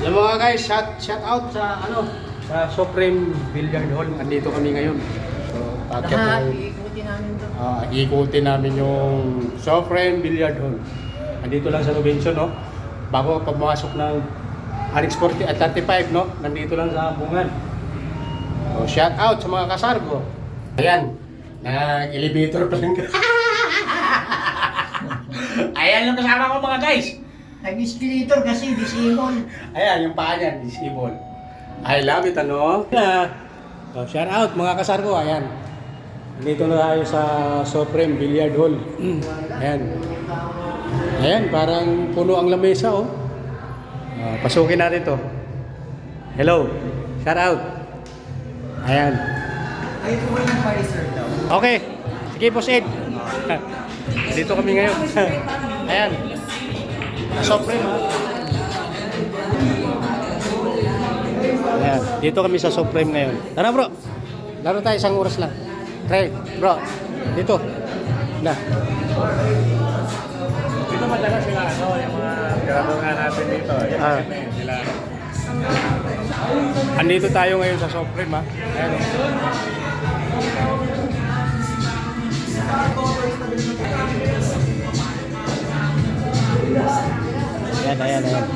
Yung mga guys, shout out sa sa Supreme Billiard Hall. Andito kami ngayon. So, Iikutin namin doon. ikutin namin yung Supreme Billiard Hall. Andito lang sa Robinson, no? Bago pumasok ng RX40 at 35, no? Nandito lang sa Bungan. So, shout out sa mga kasargo. Ayan, nag-elevator pa lang. Ayan yung kasama ko mga guys. Nag-escalator kasi disable. Ayan, yung paa niyan, disable. I love it, ano? So, shout out mga kasargo, ayan. Dito na tayo sa Supreme Billiard Hall. Ayan. Ayan, parang puno ang lamesa, oh. Pasukin natin to. Hello, shout out. Ayan. Ay, po yung Pfizer daw. Okay, sige po, Sid. Dito kami ngayon. Ayan. Supreme, ha? Ayan. Dito kami sa Supreme ngayon. Tara, bro. Laro tayo isang oras lang. Try, bro. Dito. Na. Dito madalas sila yung mga graduan natin dito. Sila. Andito tayo ngayon sa Supreme, ha? Ayan. Ayan, ayan, ayan.